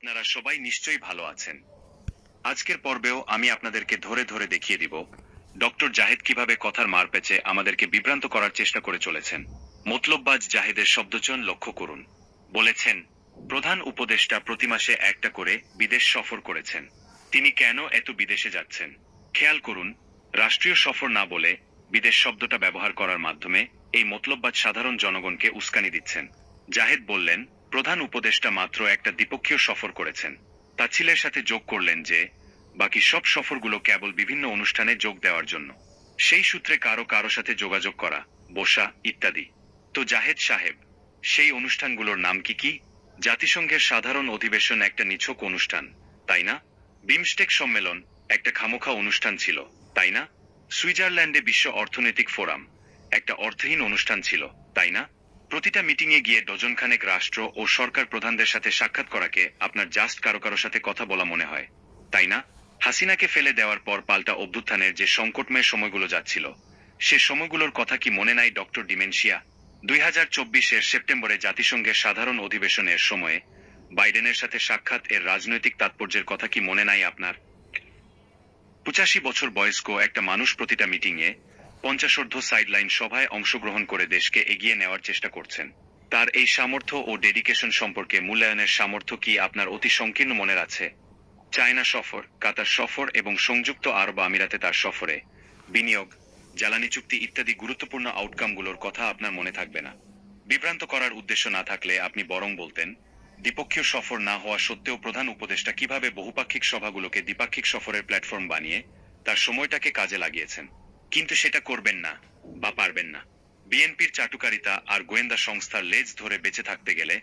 আপনারা সবাই নিশ্চয়ই ভালো আছেন। আজকের পর্বেও আমি আপনাদেরকে ধরে ধরে দেখিয়ে দিব ডক্টর জাহেদ কিভাবে কথার মার পেঁচে আমাদেরকে বিভ্রান্ত করার চেষ্টা করে চলেছেন। মতলববাজ জাহেদের শব্দচয়ন লক্ষ্য করুন। বলেছেন, প্রধান উপদেষ্টা প্রতি মাসে একটা করে বিদেশ সফর করেছেন। তিনি কেন এত বিদেশে যাচ্ছেন? খেয়াল করুন, রাষ্ট্রীয় সফর না বলে বিদেশ শব্দটা ব্যবহার করার মাধ্যমে এই মতলববাজ সাধারণ জনগণকে উস্কানি দিচ্ছেন। জাহেদ বললেন, প্রধান উপদেষ্টা মাত্র একটা দ্বিপক্ষীয় সফর করেছেন। তাচ্ছিলের সাথে যোগ করলেন যে বাকি সব সফরগুলো কেবল বিভিন্ন অনুষ্ঠানে যোগ দেওয়ার জন্য, সেই সূত্রে কারো কারো সাথে যোগাযোগ করা, বসা ইত্যাদি। তো জাহেদ সাহেব, সেই অনুষ্ঠানগুলোর নাম কি কি? জাতিসংঘের সাধারণ অধিবেশন একটা নিছক অনুষ্ঠান, তাই না? বিমস্টেক সম্মেলন একটা খামোখা অনুষ্ঠান ছিল, তাই না? সুইজারল্যান্ডে বিশ্ব অর্থনৈতিক ফোরাম একটা অর্থহীন অনুষ্ঠান ছিল, তাই না? প্রতিটা মিটিংয়ে গিয়ে ডজনখানেক রাষ্ট্র ও সরকার প্রধানদের সাথে সাক্ষাৎ করাকে আপনার জাস্ট কারো কারো সাথে কথা বলা মনে হয়, তাই না? হাসিনাকে ফেলে দেওয়ার পর পাল্টা অভ্যুত্থানের যে সংকটময় সময়গুলো যাচ্ছিল, সে সময়গুলোর কথা কি মনে নাই ডক্টর ডিমেনশিয়া? 2024-এর সেপ্টেম্বরে জাতিসংঘের সাধারণ অধিবেশনের সময়ে বাইডেনের সাথে সাক্ষাৎ এর রাজনৈতিক তাৎপর্যের কথা কি মনে নাই আপনার? 85 বছর বয়স্ক একটা মানুষ প্রতিটা মিটিংয়ে 50 সাইডলাইন সভায় অংশগ্রহণ করে দেশকে এগিয়ে নেওয়ার চেষ্টা করছেন। তার এই সামর্থ্য ও ডেডিকেশন সম্পর্কে মূল্যায়নের সামর্থ্য কি আপনার অতি সংকীর্ণ মনের আছে? চায়না সফর, কাতার সফর এবং সংযুক্ত আরব আমিরাতে তার সফরে বিনিয়োগ, জ্বালানি চুক্তি ইত্যাদি গুরুত্বপূর্ণ আউটকামগুলোর কথা আপনার মনে থাকবে না। বিভ্রান্ত করার উদ্দেশ্য না থাকলে আপনি বরং বলতেন, দ্বিপক্ষীয় সফর না হওয়া সত্ত্বেও প্রধান উপদেষ্টা কিভাবে বহুপাক্ষিক সভাগুলোকে দ্বিপাক্ষিক সফরের প্ল্যাটফর্ম বানিয়ে তার সময়টাকে কাজে লাগিয়েছেন। কিন্তু সেটা করবেন না, বা পারবেন না। বিএনপির চাটুকারিতা আর গোয়েন্দা সংস্থার লেজ ধরে বেঁচে থাকতে গেলে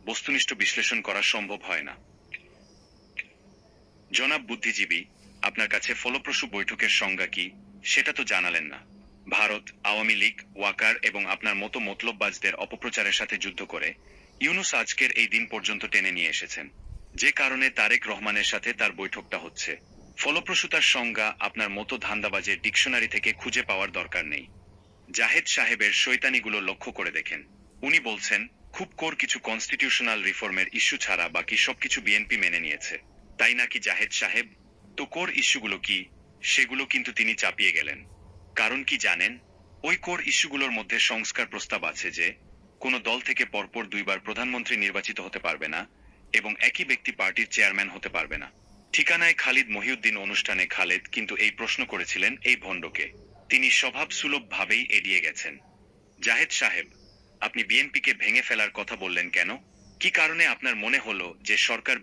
বস্তুনিষ্ঠ বিশ্লেষণ করা সম্ভব হয় না। জনাব বুদ্ধিজীবী, আপনার কাছে ফলপ্রসূ বৈঠকের সংজ্ঞা কি সেটা তো জানালেন না। ভারত, আওয়ামী লীগ, ওয়াকার এবং আপনার মতো মতলববাজদের অপপ্রচারের সাথে যুদ্ধ করে ইউনূস আজকের এই দিন পর্যন্ত টেনে নিয়ে এসেছেন, যে কারণে তারেক রহমানের সাথে তার বৈঠকটা হচ্ছে। ফলপ্রসূতার সংজ্ঞা আপনার মতো ধান্দাবাজের ডিকশনারি থেকে খুঁজে পাওয়ার দরকার নেই। জাহেদ সাহেবের শয়তানিগুলো লক্ষ্য করে দেখেন। উনি বলছেন, খুব কোর কিছু কনস্টিটিউশনাল রিফর্মের ইস্যু ছাড়া বাকি সবকিছু বিএনপি মেনে নিয়েছে, তাই নাকি জাহেদ সাহেব? তো কোর ইস্যুগুলো কি? সেগুলো কিন্তু তিনি চাপিয়ে গেলেন। কারণ কি জানেন? ওই কোর ইস্যুগুলোর মধ্যে সংস্কার প্রস্তাব আছে যে কোনো দল থেকে পরপর 2বার প্রধানমন্ত্রী নির্বাচিত হতে পারবে না এবং একই ব্যক্তি পার্টির চেয়ারম্যান হতে পারবে না। ঠিকানায় খালিদ মহিউদ্দিন অনুষ্ঠানে খালেদ কিন্তু এই প্রশ্ন করেছিলেন এই ভণ্ডকে। তিনি স্বভাব সুলভভাবেই এড়িয়ে গেছেন। জাহেদ সাহেব, আপনি বিএনপিকে ভেঙে ফেলার কথা বললেন কেন? কি কারণে আপনার মনে হলো যে সরকার